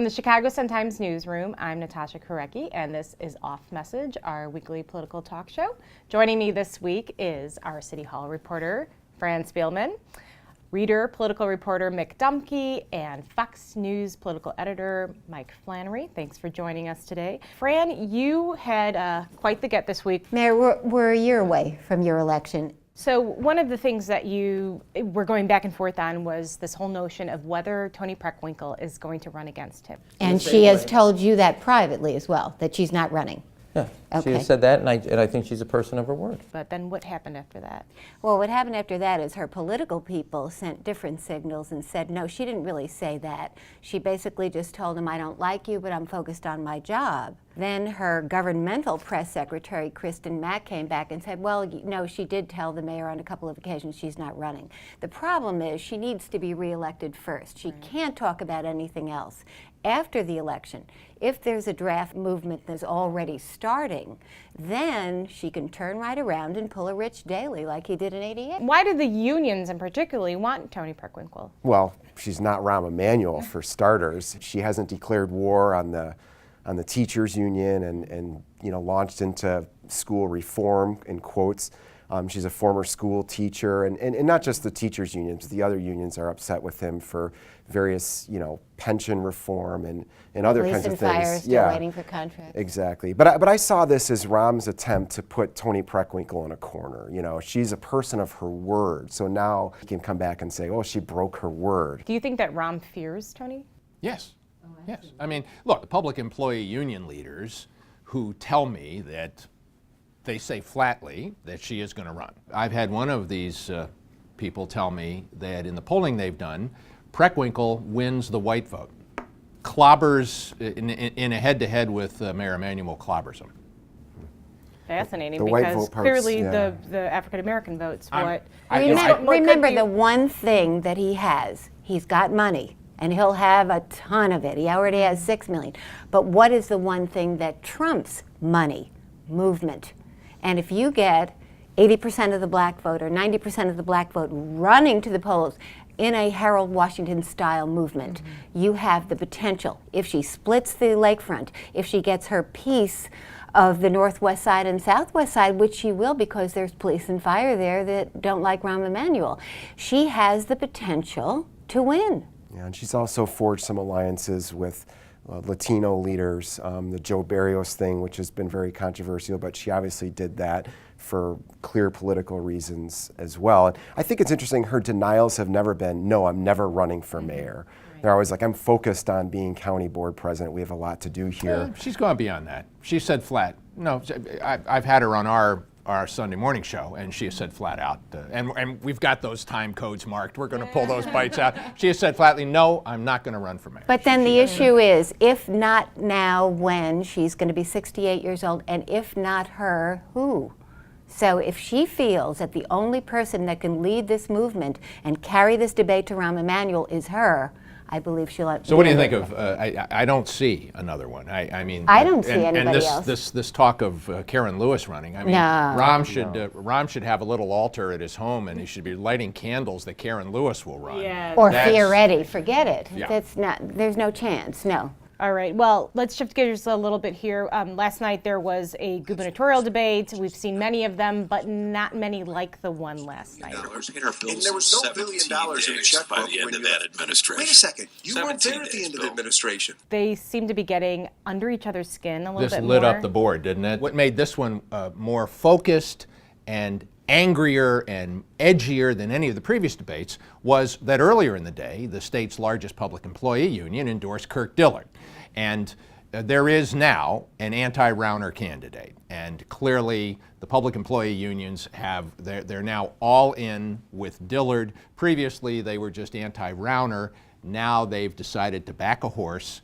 From the Chicago Sun-Times newsroom, I'm Natasha Korecki, and this is Off Message, our weekly political talk show. Joining me this week is our City Hall reporter, Fran Spielman, reader, political reporter Mick Dumke, and Fox News political editor Mike Flannery. Thanks for joining us today. Fran, you had quite the get this week. Mayor, we're a year away from your election. So one of the things that you were going back and forth on was this whole notion of whether Toni Preckwinkle is going to run against him. And she has told you that privately as well, that she's not running. Yeah, Okay. she has said that, and I think she's a person of her word. But then what happened after that? Well, what happened after that is her political people sent different signals and said, no, she didn't really say that. She basically just told him, I don't like you, but I'm focused on my job. Then her governmental press secretary, Kristen Mack, came back and said, well, no, she did tell the mayor on a couple of occasions she's not running. The problem is she needs to be reelected first. She can't talk about anything else. After the election, if there's a draft movement that's already starting, then she can turn right around and pull a Rich Daley like he did in '88. Why do the unions in particularly want Toni Preckwinkle? Well, she's not Rahm Emanuel for starters. She hasn't declared war on the teachers union and launched into school reform in quotes. She's a former school teacher, and not just the teachers unions, the other unions are upset with him for various, pension reform and other kinds of things. Police and fire still waiting for contracts. Exactly. But I saw this as Rahm's attempt to put Toni Preckwinkle in a corner. She's a person of her word, so now he can come back and say, oh, she broke her word. Do you think that Rahm fears Toni? Yes. Yes. I mean, look, the public employee union leaders who tell me that they say flatly that she is going to run. I've had one of these people tell me that in the polling they've done, Preckwinkle wins the white vote. Clobbers, in a head-to-head with Mayor Emanuel, clobbers him. Fascinating, The white because vote part's, clearly yeah. the African-American votes. Remember the one thing that he has, he's got money. And he'll have a ton of it. He already has $6 million. But what is the one thing that trumps money? Movement. And if you get 80% of the black vote or 90% of the black vote running to the polls in a Harold Washington-style movement, you have the potential. If she splits the lakefront, if she gets her piece of the northwest side and southwest side, which she will because there's police and fire there that don't like Rahm Emanuel, she has the potential to win. Yeah, and she's also forged some alliances with Latino leaders, the Joe Barrios thing, which has been very controversial, but she obviously did that for clear political reasons as well. And I think it's interesting, her denials have never been, no, I'm never running for mayor. Right. They're always like, I'm focused on being county board president. We have a lot to do here. She's gone beyond that. She said flat. No, I've had her on our Sunday morning show, and she has said flat out, and we've got those time codes marked. We're going to pull those bites out. She has said flatly, no, I'm not going to run for mayor. But then the issue is, if not now, when? She's going to be 68 years old, and if not her, who? So if she feels that the only person that can lead this movement and carry this debate to Rahm Emanuel is her, I believe she'll. So what do you think of? I don't see another one. I mean, I don't see anybody else. This talk of Karen Lewis running. I mean, no. Rahm should have a little altar at his home, and he should be lighting candles that Karen Lewis will run. Yeah. Or Fioretti. Forget it. Yeah. That's not. There's no chance. No. All right, well, let's shift gears a little bit here. Last night there was a gubernatorial debate. We've seen many of them, but not many like the one last night. And there was no $1 billion in the checkbook by the end of that administration. Wait a second, you weren't there at the end of the administration. They seem to be getting under each other's skin a little bit more. This lit up the board, didn't it? What made this one more focused and angrier and edgier than any of the previous debates was that earlier in the day, the state's largest public employee union endorsed Kirk Dillard. And there is now an anti-Rauner candidate. And clearly, the public employee unions they're now all in with Dillard. Previously, they were just anti-Rauner. Now they've decided to back a horse.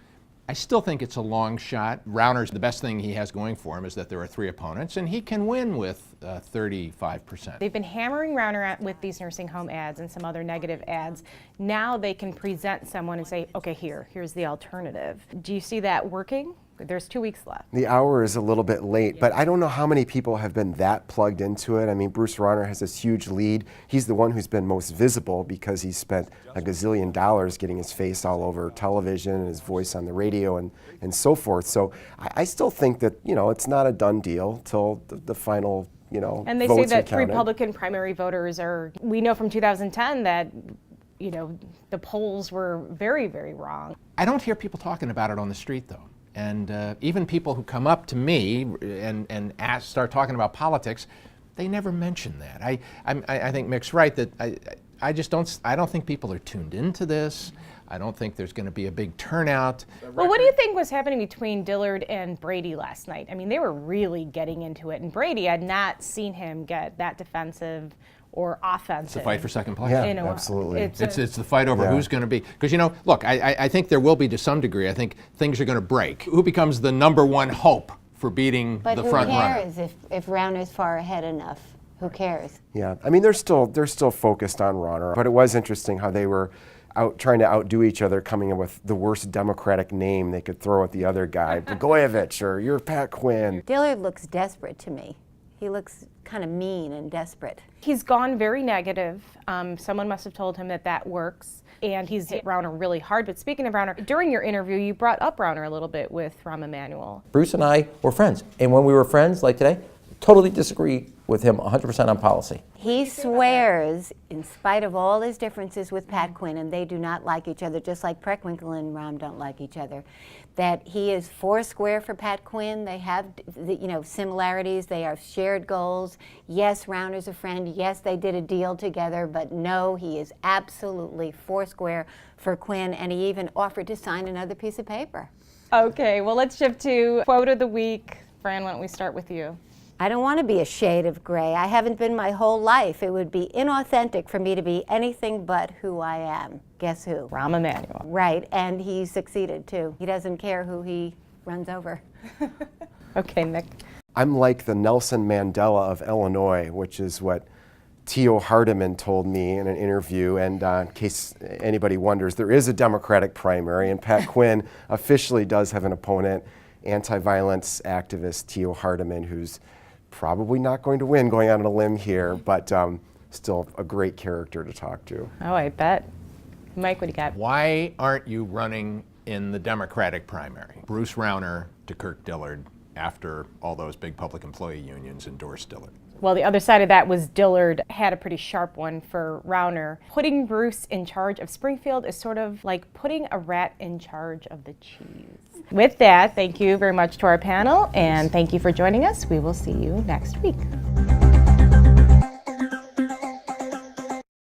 I still think it's a long shot. Rauner's the best thing he has going for him is that there are 3 opponents, and he can win with 35%. They've been hammering Rauner with these nursing home ads and some other negative ads. Now they can present someone and say, okay, here's the alternative. Do you see that working There's 2 weeks left. The hour is a little bit late, but I don't know how many people have been that plugged into it. I mean, Bruce Rauner has this huge lead. He's the one who's been most visible because he spent a gazillion dollars getting his face all over television and his voice on the radio and so forth. So I still think that, it's not a done deal till the final, And they say votes are that counted. Republican primary voters we know from 2010 that, the polls were very, very wrong. I don't hear people talking about it on the street, though. And even people who come up to me and start talking about politics, they never mention that. I think Mick's right that I don't think people are tuned into this. I don't think there's going to be a big turnout. Well, what do you think was happening between Dillard and Brady last night? I mean, they were really getting into it, and Brady had not seen him get that defensive or offensive. It's a fight for second place. Yeah, absolutely. It's the fight over who's going to be. Because, look, I think there will be to some degree. I think things are going to break. Who becomes the number one hope for beating the front runner? But who cares if Rauner's far ahead enough? Who cares? Yeah, I mean, they're still focused on Rauner, but it was interesting how they were out trying to outdo each other, coming up with the worst Democratic name they could throw at the other guy, Blagojevich, or you're Pat Quinn. Dillard looks desperate to me. He looks kind of mean and desperate. He's gone very negative. Someone must have told him that works, and he's hit Rauner really hard. But speaking of Rauner, during your interview, you brought up Rauner a little bit with Rahm Emanuel. Bruce and I were friends, and when we were friends, like today, totally disagree with him 100% on policy. He swears, in spite of all his differences with Pat Quinn, and they do not like each other, just like Preckwinkle and Rahm don't like each other, that he is foursquare for Pat Quinn. They have, similarities. They have shared goals. Yes, Rauner's a friend. Yes, they did a deal together, but no, he is absolutely foursquare for Quinn, and he even offered to sign another piece of paper. Okay, well, let's shift to quote of the week. Fran, why don't we start with you? I don't want to be a shade of gray. I haven't been my whole life. It would be inauthentic for me to be anything but who I am. Guess who? Rahm Emanuel. Right, and he succeeded too. He doesn't care who he runs over. Okay, Mick. I'm like the Nelson Mandela of Illinois, which is what Theo Hardiman told me in an interview. And in case anybody wonders, there is a Democratic primary, and Pat Quinn officially does have an opponent, anti-violence activist Theo Hardiman, who's probably not going to win, going out on a limb here, but still a great character to talk to. Oh, I bet. Mike, what do you got? Why aren't you running in the Democratic primary? Bruce Rauner to Kirk Dillard after all those big public employee unions endorsed Dillard. Well, the other side of that was Dillard had a pretty sharp one for Rauner. Putting Bruce in charge of Springfield is sort of like putting a rat in charge of the cheese. With that, thank you very much to our panel, and thank you for joining us. We will see you next week.